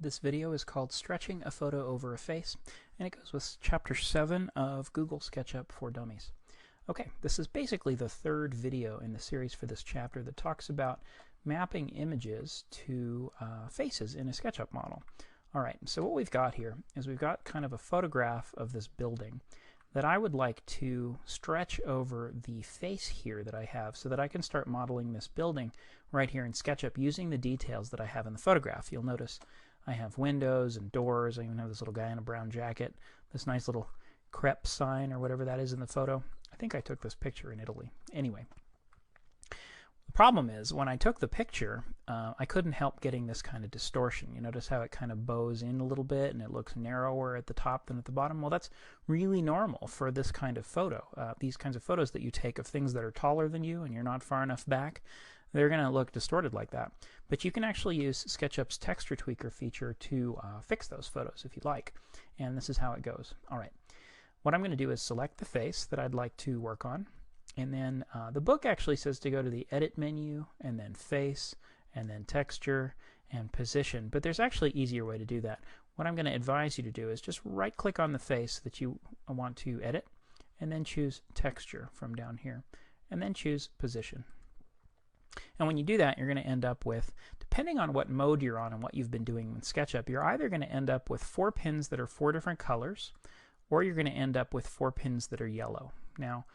This video is called Stretching a Photo Over a Face, and it goes with Chapter 7 of Google SketchUp for Dummies. Okay, this is basically the third video in the series for this chapter that talks about mapping images to faces in a SketchUp model. Alright, so what we've got here is we've got kind of a photograph of this building that I would like to stretch over the face here that I have so that I can start modeling this building right here in SketchUp using the details that I have in the photograph. You'll notice I have windows and doors. I even have this little guy in a brown jacket, this nice little crepe sign or whatever that is in the photo. I think I took this picture in Italy. Anyway, the problem is when I took the picture, I couldn't help getting this kind of distortion. You notice how it kind of bows in a little bit and it looks narrower at the top than at the bottom? Well, that's really normal for this kind of photo. These kinds of photos that you take of things that are taller than you and you're not far enough back, they're going to look distorted like that. But you can actually use SketchUp's Texture Tweaker feature to fix those photos if you'd like. And this is how it goes. All right. What I'm going to do is select the face that I'd like to work on. And then the book actually says to go to the Edit menu, and then Face, and then Texture, and Position. But there's actually an easier way to do that. What I'm going to advise you to do is just right-click on the face that you want to edit, and then choose Texture from down here, and then choose Position. And when you do that, you're going to end up with, depending on what mode you're on and what you've been doing in SketchUp, you're either going to end up with 4 pins that are 4 different colors, or you're going to end up with 4 pins that are yellow. Now,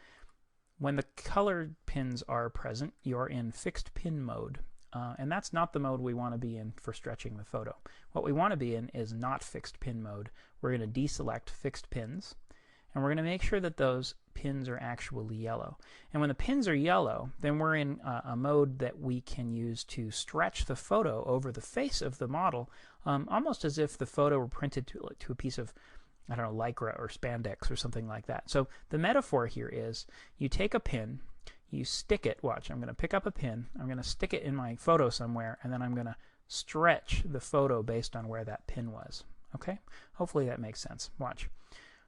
when the colored pins are present, you're in fixed pin mode. And that's not the mode we want to be in for stretching the photo. What we want to be in is not fixed pin mode. We're going to deselect fixed pins, and we're going to make sure that those pins are actually yellow. And when the pins are yellow, then we're in a mode that we can use to stretch the photo over the face of the model, almost as if the photo were printed to a piece of, I don't know, lycra or spandex or something like that. So the metaphor here is you take a pin, you stick it, watch, I'm going to pick up a pin, I'm going to stick it in my photo somewhere, and then I'm going to stretch the photo based on where that pin was. Okay? Hopefully that makes sense. Watch.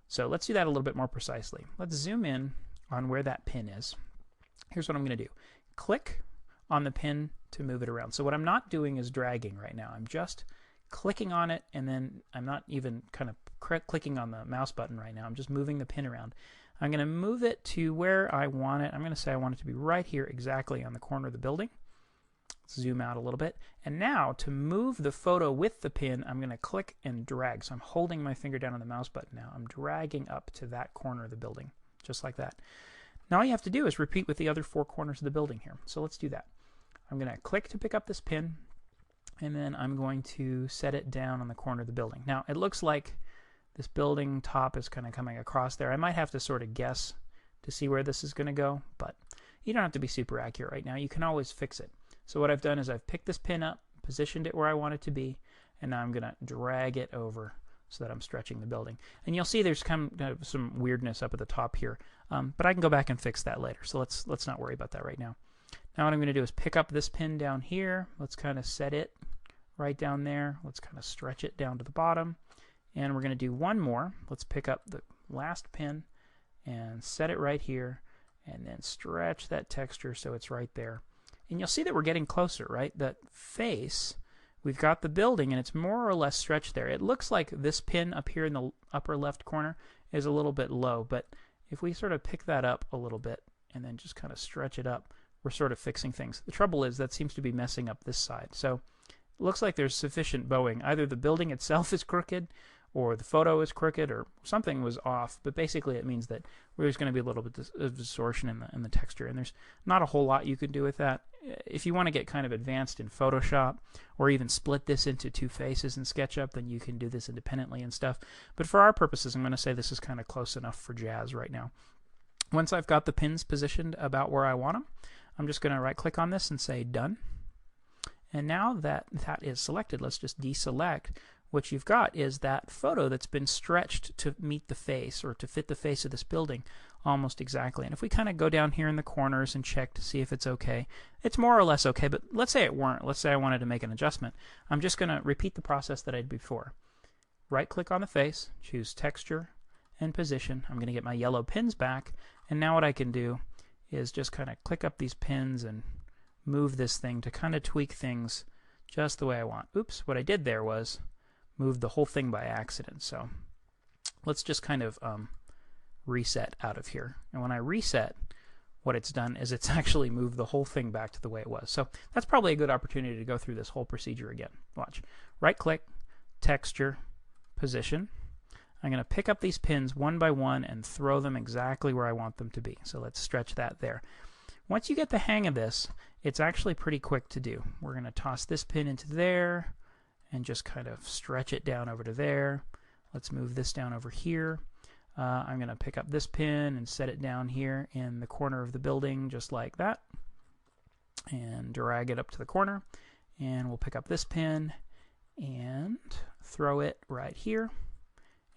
So let's do that a little bit more precisely. Let's zoom in on where that pin is. Here's what I'm going to do. Click on the pin to move it around. So what I'm not doing is dragging right now. I'm just clicking on it, and then I'm not even kind of clicking on the mouse button right now. I'm just moving the pin around. I'm going to move it to where I want it. I'm going to say I want it to be right here exactly on the corner of the building. Let's zoom out a little bit. And now to move the photo with the pin, I'm going to click and drag. So I'm holding my finger down on the mouse button now. I'm dragging up to that corner of the building, just like that. Now all you have to do is repeat with the other 4 corners of the building here. So let's do that. I'm going to click to pick up this pin, and then I'm going to set it down on the corner of the building. Now it looks like this building top is kind of coming across there. I might have to sort of guess to see where this is going to go, but you don't have to be super accurate right now. You can always fix it. So what I've done is I've picked this pin up, positioned it where I want it to be, and now I'm going to drag it over so that I'm stretching the building. And you'll see there's kind of some weirdness up at the top here, but I can go back and fix that later. So let's not worry about that right now. Now what I'm going to do is pick up this pin down here. Let's kind of set it right down there. Let's kind of stretch it down to the bottom. And we're going to do one more. Let's pick up the last pin and set it right here, and then stretch that texture so it's right there. And you'll see that we're getting closer, right? That face, we've got the building, and it's more or less stretched there. It looks like this pin up here in the upper left corner is a little bit low, but if we sort of pick that up a little bit and then just kind of stretch it up, we're sort of fixing things. The trouble is that seems to be messing up this side. So it looks like there's sufficient bowing. Either the building itself is crooked, or the photo is crooked, or something was off, but basically it means that there's going to be a little bit of distortion in the texture, and there's not a whole lot you can do with that. If you want to get kind of advanced in Photoshop, or even split this into 2 faces in SketchUp, then you can do this independently and stuff. But for our purposes, I'm going to say this is kind of close enough for jazz right now. Once I've got the pins positioned about where I want them, I'm just going to right-click on this and say Done. And now that that is selected, let's just deselect. What you've got is that photo that's been stretched to meet the face, or to fit the face of this building almost exactly. And if we kind of go down here in the corners and check to see if it's okay, it's more or less okay, but let's say it weren't. Let's say I wanted to make an adjustment. I'm just going to repeat the process that I did before. Right-click on the face, choose Texture and Position. I'm going to get my yellow pins back, and now what I can do is just kind of click up these pins and move this thing to kind of tweak things just the way I want. Oops, what I did there was moved the whole thing by accident. So let's just kind of reset out of here. And when I reset, what it's done is it's actually moved the whole thing back to the way it was. So that's probably a good opportunity to go through this whole procedure again. Watch. Right-click, texture, position. I'm going to pick up these pins one by one and throw them exactly where I want them to be. So let's stretch that there. Once you get the hang of this, it's actually pretty quick to do. We're going to toss this pin into there and just kind of stretch it down over to there. Let's move this down over here. I'm going to pick up this pin and set it down here in the corner of the building just like that. And drag it up to the corner. And we'll pick up this pin and throw it right here.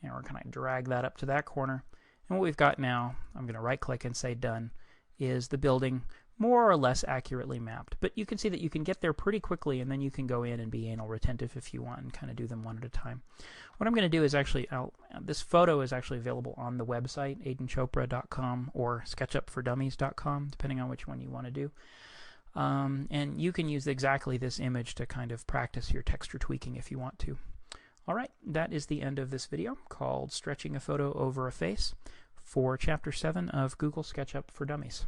And we're going to drag that up to that corner. And what we've got now, I'm going to right-click and say Done, is the building more or less accurately mapped. But you can see that you can get there pretty quickly, and then you can go in and be anal retentive if you want and kind of do them one at a time. What I'm going to do is actually, this photo is actually available on the website, aidanchopra.com or sketchupfordummies.com, depending on which one you want to do. And you can use exactly this image to kind of practice your texture tweaking if you want to. Alright, that is the end of this video called Stretching a Photo Over a Face for Chapter 7 of Google SketchUp for Dummies.